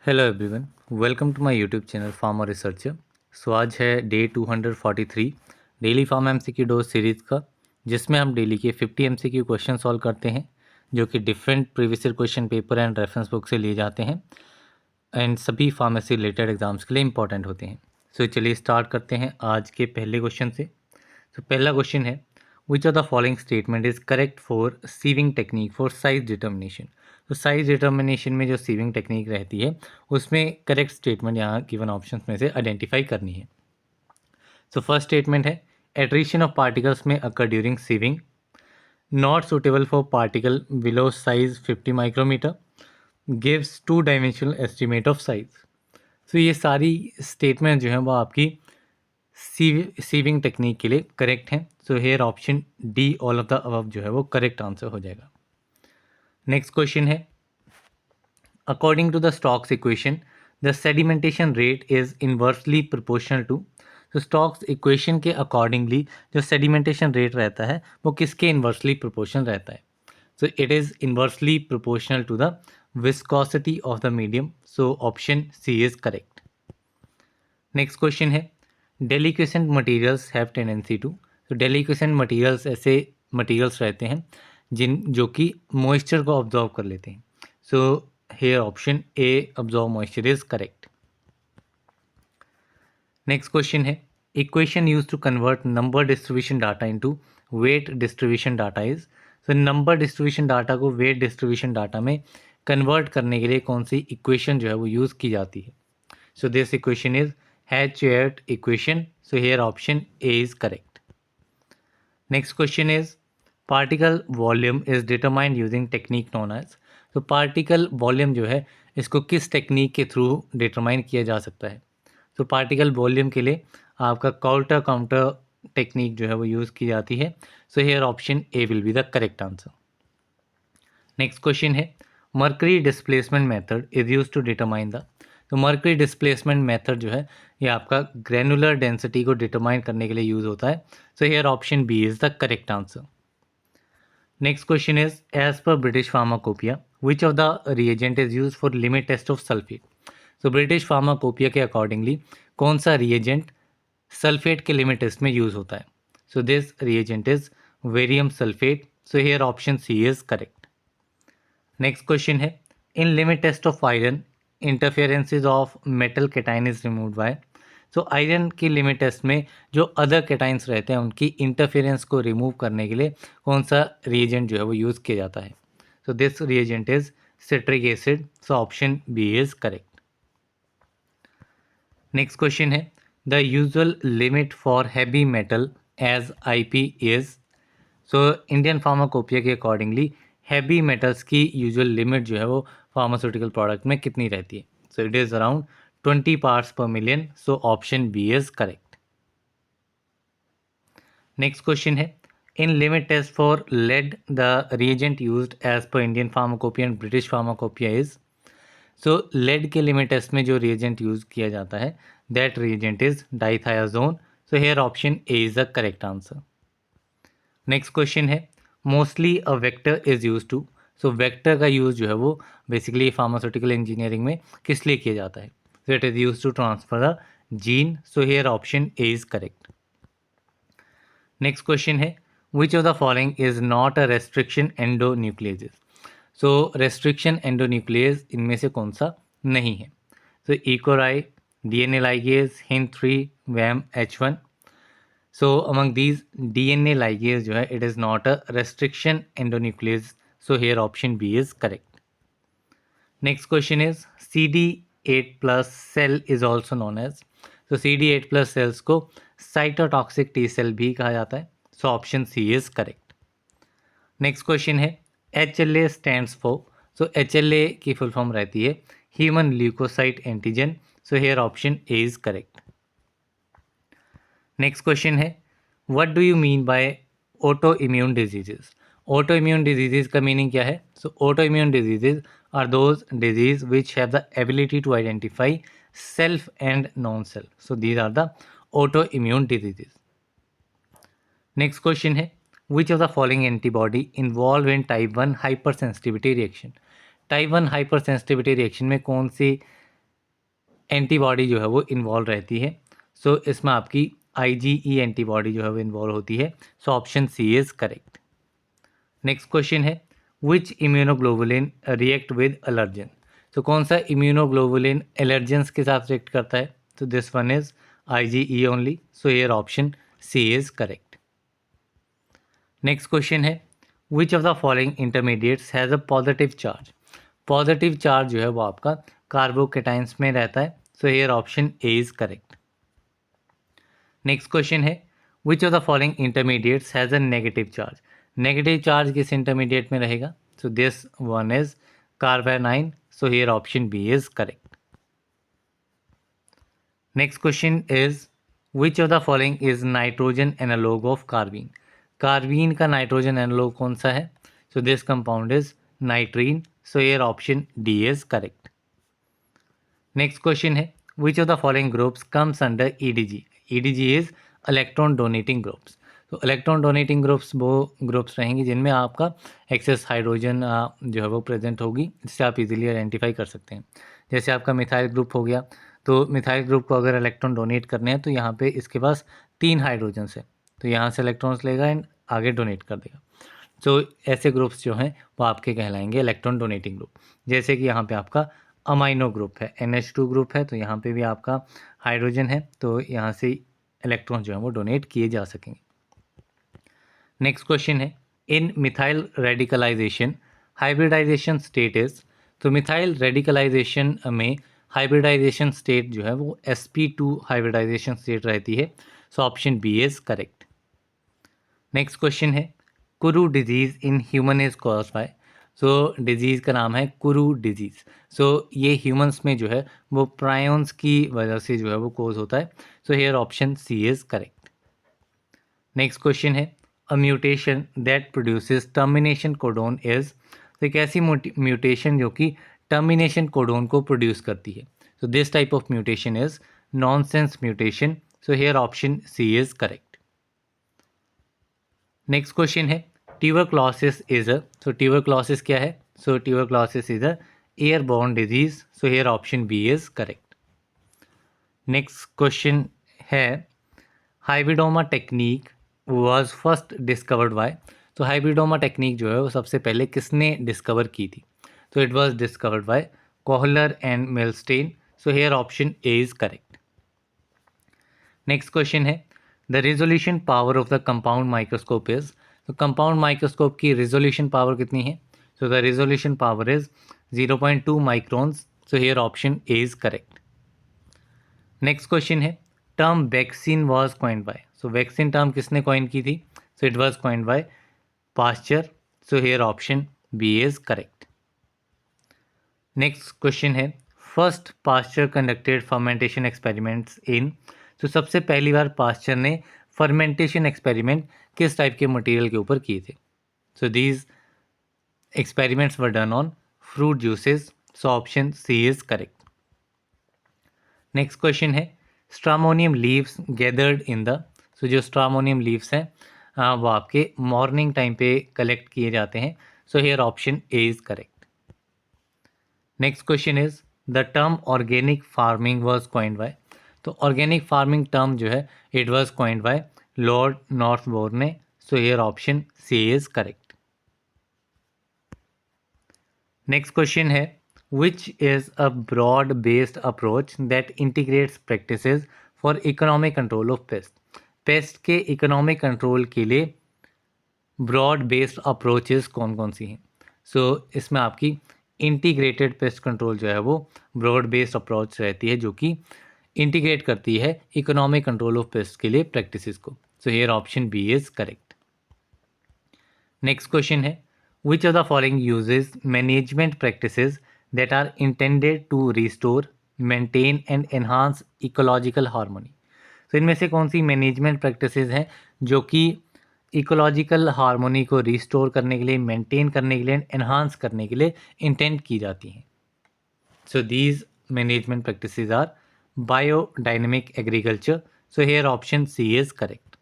Hello everyone, welcome to my YouTube channel farmer researcher. So आज है day 243 daily pharm MCQ dose series का, जिसमें हम daily के 50 एमसीक्यू क्वेश्चन सॉल्व करते हैं जो कि different previous year question paper and reference book से लिए जाते हैं एंड सभी फार्मेसी रिलेटेड एग्जाम्स के लिए इंपॉर्टेंट होते हैं। सो चलिए स्टार्ट करते हैं आज के पहले क्वेश्चन से। तो पहला क्वेश्चन है, which of the following statement is correct for sieving technique for size determination. तो साइज डिटर्मिनेशन में जो सीविंग टेक्निक रहती है उसमें करेक्ट स्टेटमेंट यहाँ गिवन ऑप्शंस में से आइडेंटिफाई करनी है। सो फर्स्ट स्टेटमेंट है, attrition of particles may occur during sieving, not suitable for particle below size 50 micrometer, gives two dimensional estimate of size. तो ये सारी स्टेटमेंट जो है वो आपकी सीविंग टेक्निक के लिए करेक्ट हैं। So here option D all of the above जो है वो करेक्ट आंसर हो जाएगा। नेक्स्ट क्वेश्चन है, according to the Stokes equation the sedimentation rate is inversely proportional to. तो स्टोक्स इक्वेशन के अकॉर्डिंगली जो सेडिमेंटेशन रेट रहता है वो किसके इन्वर्सली प्रोपोर्शनल रहता है? So it is inversely proportional to the viscosity of the medium. So option C is correct. Next question है, deliquescent materials have tendency to. तो डेलिक्वेसेंट मटेरियल्स ऐसे मटेरियल्स रहते हैं जो कि मॉइस्चर को ऑब्जॉर्व कर लेते हैं। So here option A absorb moisture is correct. Next question है, equation use to convert number distribution data into weight distribution data is. तो नंबर डिस्ट्रीब्यूशन डाटा को वेट डिस्ट्रीब्यूशन डाटा में कन्वर्ट करने के लिए कौन सी इक्वेशन जो है वो यूज़ की जाती है? So this equation is H-Chairt equation. So here option A is correct. Next question is, particle volume is determined using technique known as. तो particle volume जो है इसको किस टेक्निक के थ्रू डिटरमाइन किया जा सकता है? तो पार्टिकल वॉल्यूम के लिए आपका कॉल्टर काउंटर टेक्निक जो है वो यूज़ की जाती है। So here option A will be the correct answer. Next question है, mercury displacement method is use to determine the. तो मर्करी डिस्प्लेसमेंट मेथड जो है ये आपका ग्रैनुलर डेंसिटी को डिटरमाइन करने के लिए यूज़ होता है। So here option B is the correct answer. Next question is, as per British pharmacopoeia which of the reagent is use for limit test of sulphate. तो ब्रिटिश फार्माकोपिया के accordingly कौन सा reagent sulphate के limit test में use होता है? So this reagent is barium sulphate. So here option C is correct. Next question है, in limit test of iron interferences of metal cation is removed by. So iron की limit test में जो other cations रहते हैं उनकी interference को remove करने के लिए कौन सा रिएजेंट जो है वो यूज़ किया जाता है? So this reagent is citric acid. So option B is correct. Next question है, the usual limit for heavy metal as IP is. So Indian pharmacopoeia के अकॉर्डिंगली हैवी मेटल्स की यूजुअल लिमिट जो है वो pharmaceutical product में कितनी रहती है? So it is around 20 parts per million. So option B is correct. Next question है, in limit test for lead the reagent used as per Indian pharmacopoeia and British pharmacopoeia is. So lead के limit test में जो reagent use किया जाता है that reagent is dithizone. So here option A is the correct answer. Next question है, mostly a vector is use to. So vector का use जो है वो बेसिकली फार्मास्यूटिकल इंजीनियरिंग में किस लिए किया जाता है? So it is use to transfer a gene. So here option A is correct. Next question है, which of the following is not a restriction endonuclease. So restriction endonuclease इनमें से कौन सा नहीं है? So EcoRI, DNA ligase, HindIII, BamHI H1। So among these DNA ligase जो है it is not a restriction endonuclease. So here option B is correct. Next question is, CD8 plus cell is also known as. So CD8 plus cells को cytotoxic T cell भी कहा जाता है. So option C is correct. Next question है, HLA stands for. So HLA की full form रहती है Human Leukocyte Antigen. So here option A is correct. Next question है, what do you mean by autoimmune diseases. Autoimmune diseases का meaning क्या है? So autoimmune diseases are those disease which have the ability to identify self and non self. So these are the autoimmune diseases. Next question है, which of the following antibody involve in type 1 hypersensitivity reaction. Type 1 hypersensitivity reaction में कौन सी antibody जो है वो involve रहती है। सो इसमें आपकी IgE एंटीबॉडी जो है वो इन्वॉल्व होती है। So option C is correct. Next question है which immunoglobulin react with allergen. तो कौन सा इम्यूनोग्लोबुलिन एलर्जेंस के साथ रिएक्ट करता है? तो this one is IgE only. So here option C is correct. Next question है which of the following intermediates has a positive charge. Positive charge जो है वो आपका कार्बोकेटाइंस में रहता है। So here option A is correct. Next question है which of the following intermediates has a negative charge. Negative charge किस intermediate में रहेगा? So this one is carbanion. So here option B is correct. Next question is which of the following is nitrogen analogue of carbene. Carbene का nitrogen analogue कौन सा है? So this compound is nitrene. So here option D is correct. Next question है which of the following groups comes under EDG। EDG is electron donating groups. तो electron donating groups वो groups रहेंगे जिनमें आपका access hydrogen जो है वो present होगी, जिससे आप इजीली आइडेंटिफाई कर सकते हैं। जैसे आपका मिथाइल ग्रुप हो गया, तो मिथाइल ग्रुप को अगर इलेक्ट्रॉन डोनेट करने हैं तो यहाँ पे इसके पास 3 हाइड्रोजन्स है, तो यहाँ से इलेक्ट्रॉन्स लेगा एंड आगे डोनेट कर देगा। तो ऐसे ग्रुप्स जो हैं वो आपके कहलाएंगे इलेक्ट्रॉन डोनेटिंग ग्रुप। जैसे कि यहाँ पे आपका अमाइनो ग्रुप है, NH2 ग्रुप है, तो यहाँ पे भी आपका हाइड्रोजन है, तो यहाँ से इलेक्ट्रॉन जो है वो डोनेट किए जा सकेंगे। नेक्स्ट क्वेश्चन है in methyl radicalization hybridization state is. तो मिथाइल रेडिकलाइजेशन में हाइब्रिडाइजेशन स्टेट जो है वो sp2 हाइब्रिडाइजेशन स्टेट रहती है। So option B is correct. Next question है kuru disease in human is cause by. So disease का नाम है कुरू डिजीज़। सो ये ह्यूमंस में जो है वो प्रायोन्स की वजह से जो है वो कोज होता है। So here option C is correct. Next question है a mutation that produces termination codon is. तो एक ऐसी म्यूटेशन जो कि टर्मिनेशन कोडोन को प्रोड्यूस करती है। So this type of mutation is nonsense mutation. So here option C is correct. Next question है tuberculosis is a. So tuberculosis क्या है? So tuberculosis is a airborne disease. So here option B is correct. Next question है hybridoma technique was first discovered by. तो hybridoma technique जो है वो सबसे पहले किसने डिस्कवर की थी? तो it was discovered by Kohler and Milstein. So here option A is correct. Next question है the resolution power of the compound microscope is. तो कंपाउंड माइक्रोस्कोप की रिजोल्यूशन पावर कितनी है? So the resolution power is 0.2 microns. So here option A is correct. Next question है term vaccine was coined by. So vaccine term किसने coin की थी? So it was coined by pasture. So here option B is correct. Next question है first Pasteur conducted fermentation experiments in. तो सबसे पहली बार Pasteur ने फर्मेंटेशन एक्सपेरिमेंट किस टाइप के मटेरियल के ऊपर किए थे? So these experiments were done on fruit juices. So option C is correct. Next question है stramonium leaves gathered in the. सो जो स्ट्रामोनियम लीव्स हैं वो आपके मॉर्निंग टाइम पे कलेक्ट किए जाते हैं। So here option A is correct. Next question is the term organic farming was coined by. तो ऑर्गेनिक फार्मिंग टर्म जो है it was coined by Lord Northbourne. So here option C is correct. Next question है which is a broad based approach that integrates practices for economic control of pest. Pest के economic control के लिए broad based approaches कौन कौन सी हैं? सो इसमें आपकी integrated pest control जो है वो ब्रॉड बेस्ड अप्रोच रहती है, जो कि इंटीग्रेट करती है इकोनॉमिक कंट्रोल ऑफ पेस्ट के लिए प्रैक्टिसेस को। So here option B is correct. Next question है which of the following uses management practices that are intended to restore maintain and enhance ecological harmony. तो इनमें से कौन सी मैनेजमेंट प्रैक्टिसेस हैं जो कि इकोलॉजिकल हार्मोनी को रिस्टोर करने के लिए, मेंटेन करने के लिए, एनहांस करने के लिए इंटेंट की जाती हैं? So these management practices are biodynamic agriculture. So here option C is correct.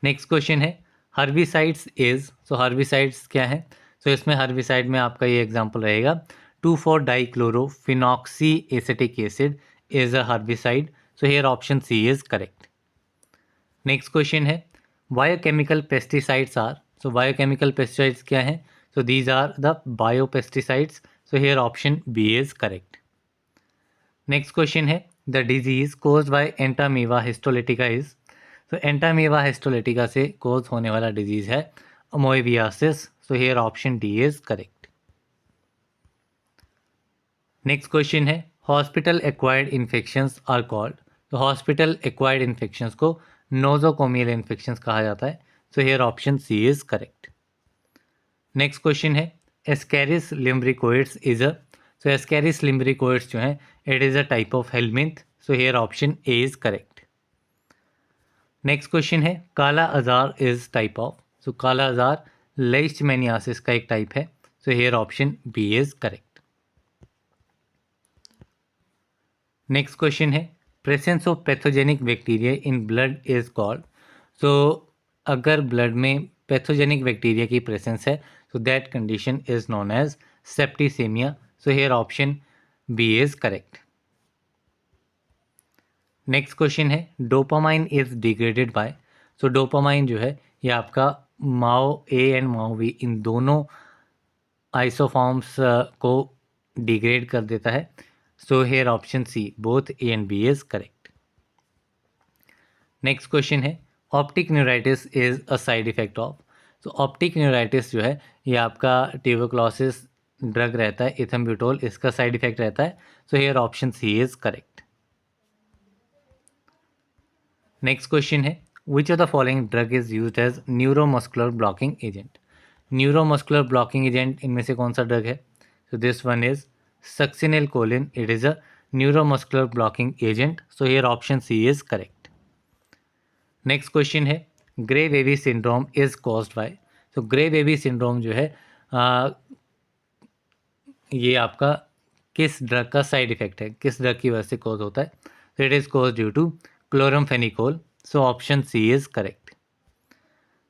Next question है हर्बिसाइड्स इज। सो हर्बिसाइड्स क्या है? सो इसमें हर्बिसाइड में आपका ये एग्जांपल रहेगा 2,4-dichlorophenoxyacetic acid is a herbicide. So here option C is correct. Next question है biochemical pesticides are. So biochemical pesticides क्या हैं? So these are the biopesticides. So here option B is correct. Next question है the disease caused by Entamoeba histolytica is. So Entamoeba histolytica से cause होने वाला disease है amoebiasis. So here option D is correct. Next question है hospital acquired infections are called. तो hospital acquired infections को nosocomial infections कहा जाता है. So here option C is correct. Next question है Ascaris lumbricoides is a. So Ascaris lumbricoides जो है it is a type of helminth. So here option A is correct. Next question है kala azar is type of. So kala azar leishmaniasis का एक type है. So here option B is correct. Next question है presence of pathogenic bacteria in blood is called. So अगर blood में pathogenic bacteria की presence है तो that condition is known as septicaemia. So here option B is correct. Next question है dopamine is degraded by. So dopamine जो है ये आपका माओ A and MAO be in दोनों आइसोफॉर्म्स को डिग्रेड कर देता है. So here option C, both A and B is correct. Next question है optic neuritis is a side effect of. So optic neuritis जो है ये आपका ट्यूबरक्लोसिस ड्रग रहता है इथम्ब्यूटोल, इसका साइड इफेक्ट रहता है. So here option C is correct. Next question है which of the following drug is used as neuromuscular blocking agent. Neuromuscular blocking agent इनमें से कौन सा ड्रग है? So this one is succinylcholine. It is a neuromuscular blocking agent. So here option C is correct. Next question है Gray baby syndrome is caused by. So Gray baby syndrome जो है ये आपका किस ड्रग का side effect है, किस drug की वजह से कॉज होता है? So it is caused due to chloramphenicol. So option C is correct.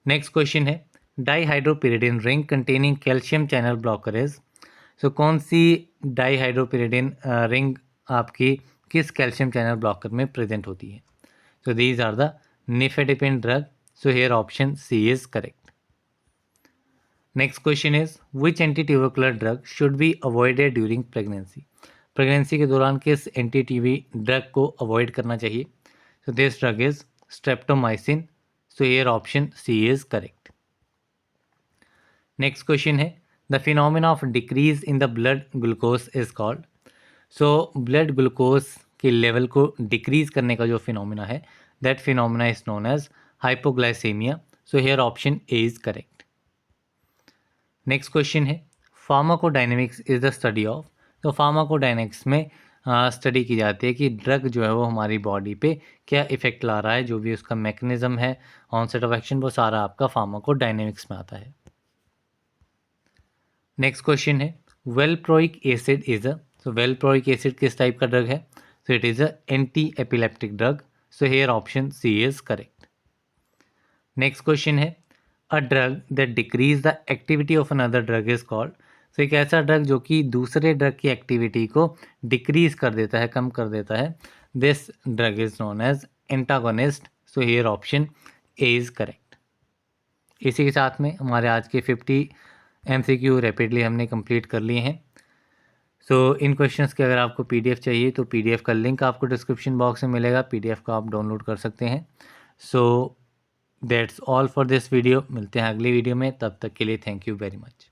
Next question है dihydropyridine ring containing calcium channel blocker is. सो कौन सी डाईहाइड्रोपिरिडिन रिंग आपकी किस कैल्शियम चैनल ब्लॉकर में प्रेजेंट होती है? So these are the nifedipine drug. So here option C is correct. Next question is which anti tubercular drug should be avoided during pregnancy. Pregnancy के दौरान किस anti TB drug को avoid करना चाहिए? So this drug is streptomycin. So here option C is correct. Next question है The phenomena of decrease in the blood glucose is called. So blood glucose के level को decrease करने का जो phenomena है that phenomena is known as hypoglycemia. So here option A is correct. Next question है pharmacodynamics is the study of. तो pharmacodynamics में study की जाती है कि ड्रग जो है वो हमारी बॉडी पे क्या इफेक्ट ला रहा है, जो भी उसका मैकेनिज्म है, ऑनसेट ऑफ एक्शन, वो सारा आपका फार्माकोडायनेमिक्स में आता है. नेक्स्ट क्वेश्चन है valproic acid is a. So valproic acid किस टाइप का ड्रग है? So it is a anti epileptic drug. So here option C is correct. Next question है a drug that decrease the activity of another drug is called. So एक ऐसा drug जो कि दूसरे drug की activity को decrease कर देता है, कम कर देता है, this drug is known as antagonist. So here option A is correct. इसी के साथ में हमारे आज के 50 MCQ रैपिडली हमने कंप्लीट कर लिए हैं. सो इन क्वेश्चंस के अगर आपको PDF चाहिए तो PDF का लिंक आपको डिस्क्रिप्शन बॉक्स में मिलेगा. PDF का आप डाउनलोड कर सकते हैं. So that's all for this video. मिलते हैं अगली वीडियो में, तब तक के लिए थैंक यू वेरी मच.